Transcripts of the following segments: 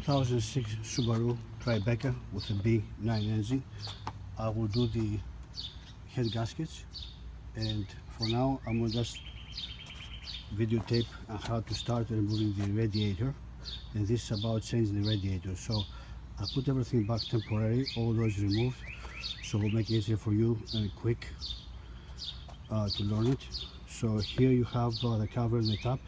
2006 Subaru Tribeca with a B9 engine. I will do the head gaskets, and for now I'm going to just videotape on how to start removing the radiator, and this is about changing the radiator. So I put everything back temporarily, all those removed, so we'll make it easier for you and quick to learn it. So here you have the cover and the top,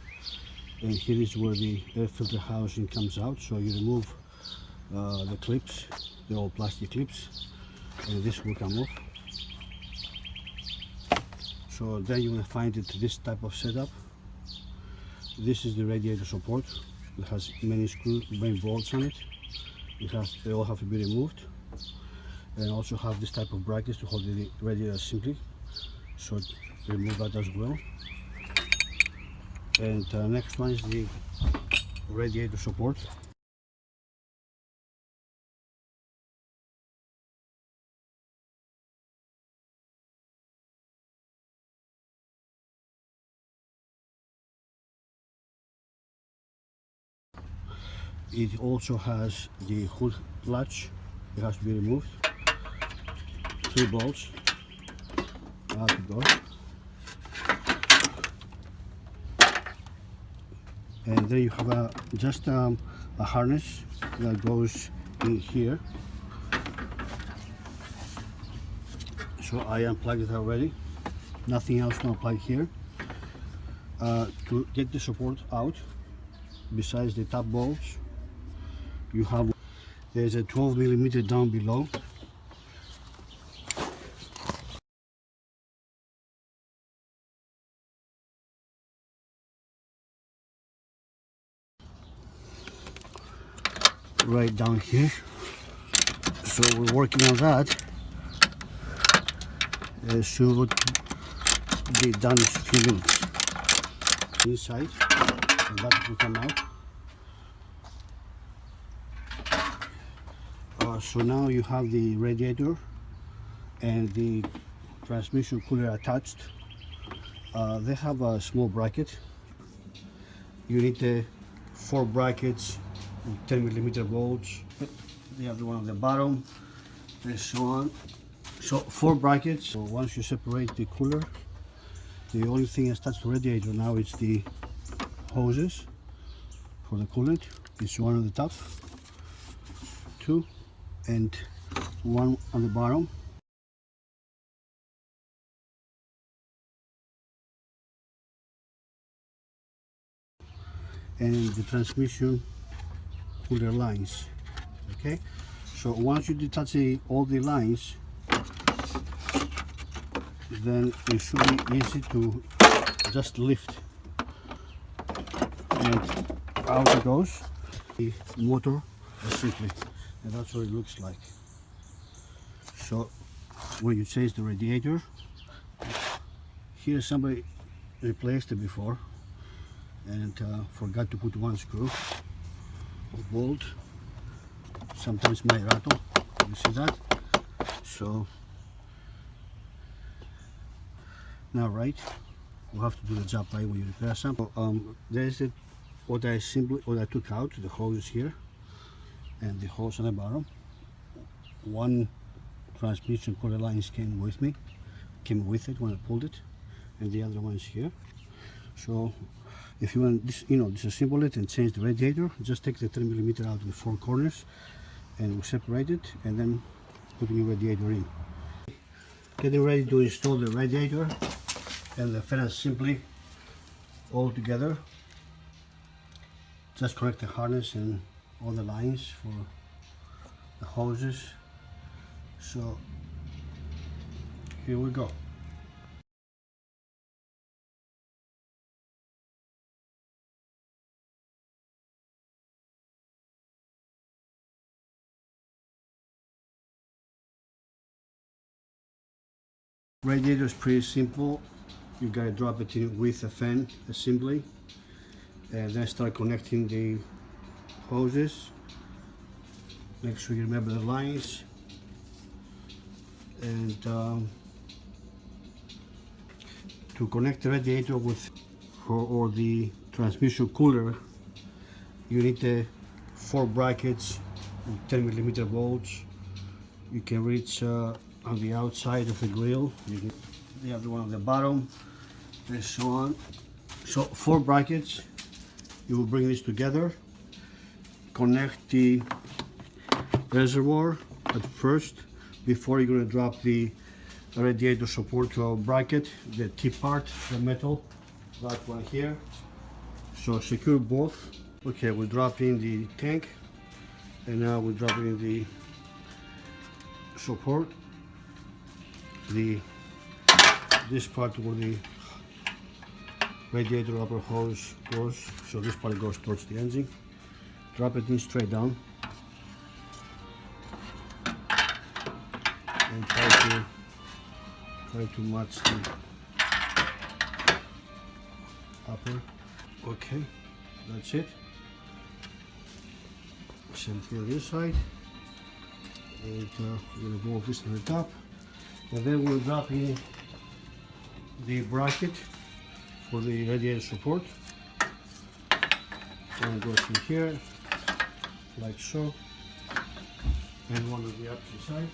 and here is where the air filter housing comes out. So you remove the clips, the old plastic clips, and this will come off. So then you're going to find it this type of setup. This is the radiator support. It has many screws, many bolts on it. They all have to be removed, and also have this type of brackets to hold the radiator simply. So remove that as well. And next one is the radiator support. It also has the hood latch. It has to be removed. 3 bolts. Out to go. And then you have just a harness that goes in here. So I unplugged it already. Nothing else to unplug here. To get the support out, besides the top bolts, there's a 12mm down below. Right down here. So we're working on that. Should be done in a few minutes. Inside, and that will come out. So now you have the radiator and the transmission cooler attached. They have a small bracket. You need 4 brackets, 10mm bolts. They have the one on the bottom, and so on. So 4 brackets. So once you separate the cooler, the only thing attached to the radiator now is the hoses for the coolant. It's one on the top, 2, and 1 on the bottom. And the transmission cooler lines. Okay, so once you detach all the lines, then it should be easy to just lift, and out it goes. The motor simply, and that's what it looks like. So when you change the radiator, here somebody replaced it before and forgot to put 1 screw or bolt. Sometimes might rattle, you see that? So now, right, we'll have to do the job right when you repair something. There's what I took out, the hoses here and the hose on the bottom. 1 transmission cooler lines came with it when I pulled it, and the other one is here. So if you want this, disassemble it and change the radiator, just take the 10mm out of the 4 corners, and we'll separate it, and then put the new radiator in. Getting ready to install the radiator and the fan simply all together. Just connect the harness and all the lines for the hoses. So here we go. Radiator is pretty simple. You gotta drop it in with a fan assembly, and then start connecting the hoses. Make sure you remember the lines, and to connect the radiator or the transmission cooler, you need 4 brackets with 10mm bolts. You can reach on the outside of the grill. You can, the other one on the bottom, and so on. So 4 brackets. You will bring this together, connect the reservoir at first before you're going to drop the radiator support bracket, the tip part, the metal, that one here. So secure both. Okay, we'll drop in the tank, and now we'll drop in the support, this part where the radiator upper hose goes. So this part goes towards the engine. Drop it in straight down, and try to match the upper. Okay, that's it. Same thing on this side, and we'll move this to the top, and then we'll drop in the bracket for the radiator support. One goes in here, like so, and one on the opposite side.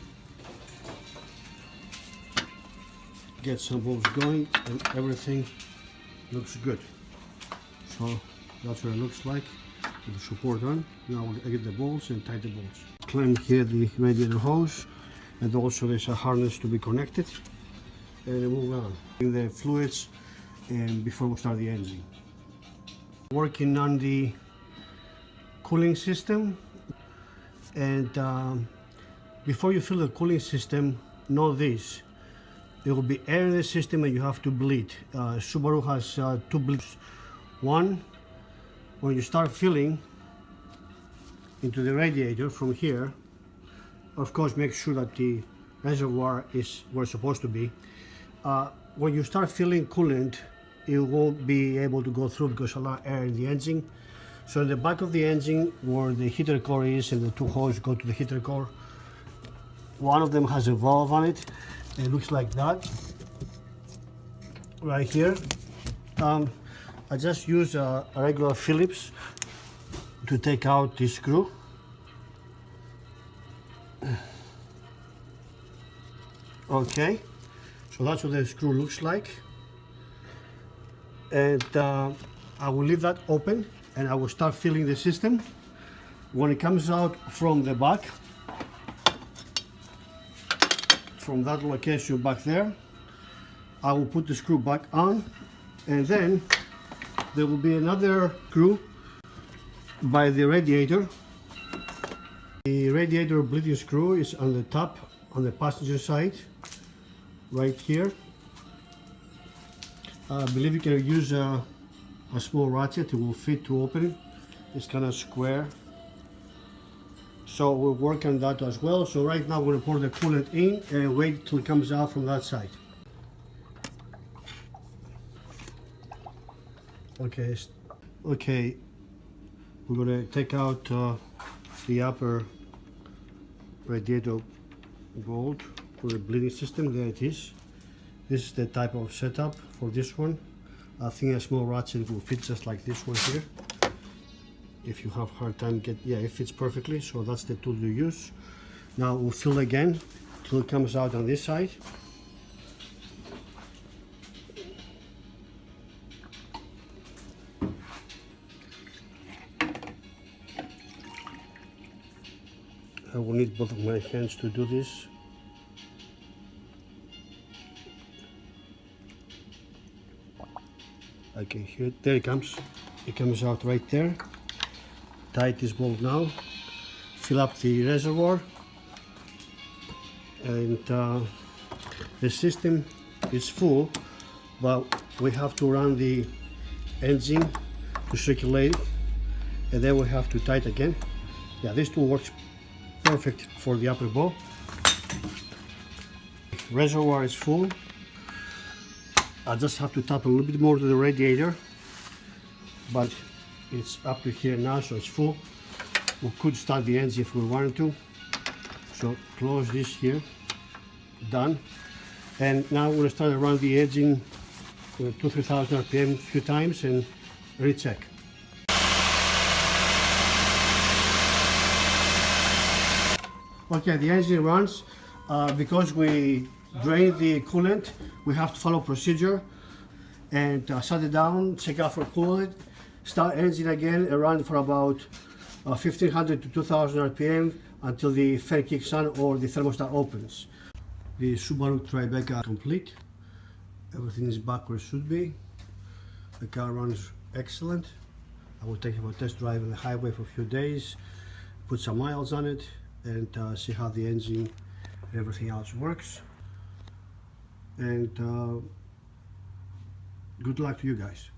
Get some bolts going, and everything looks good. So that's what it looks like with the support on. Now we'll get the bolts and tighten the bolts. Clamp here the radiator hose, and also there's a harness to be connected, and move on. The fluids and before we start the engine. Working on the cooling system, and before you fill the cooling system, know this: there will be air in the system and you have to bleed. Subaru has 2 bleeds. One, when you start filling into the radiator from here, of course make sure that the reservoir is where it's supposed to be. When you start filling coolant, it won't be able to go through because a lot of air in the engine. So in the back of the engine, where the heater core is and the 2 hoses go to the heater core, one of them has a valve on it. It looks like that right here. I just use a regular Phillips to take out this screw. Okay, so that's what the screw looks like, and I will leave that open, and I will start filling the system. When it comes out from the back, from that location back there, I will put the screw back on, and then there will be another screw by the radiator. The radiator bleeding screw is on the top, on the passenger side, right here. I believe you can use a small ratchet. It will fit to open it. It's kind of square. So we'll work on that as well. So right now we're going to pour the coolant in and wait till it comes out from that side. Okay, we're going to take out the upper radiator bolt for the bleeding system. There it is. This is the type of setup for this one. I think a small ratchet will fit just like this one here. If you have a hard time it fits perfectly. So that's the tool you use. Now we'll fill again till it comes out on this side. I will need both of my hands to do this. I can hear it. There it comes. It comes out right there. Tight this bolt now. Fill up the reservoir, and the system is full, but we have to run the engine to circulate it, and then we have to tighten again. Yeah, this tool works perfect for the upper bow. Reservoir is full. I just have to tap a little bit more to the radiator, but it's up to here now, so it's full. We could start the engine if we wanted to. So close this here, done. And now we're going to start to run the engine 2,000-3,000 RPM a few times and recheck. Okay, the engine runs. Because we drain the coolant, we have to follow procedure and shut it down, check out for coolant, start engine again, and run for about 1500 to 2000 RPM until the fan kicks on or the thermostat opens. The Subaru Tribeca complete. Everything is back where it should be. The car runs excellent. I will take it for a test drive on the highway for a few days, put some miles on it, and see how the engine and everything else works. And good luck to you guys.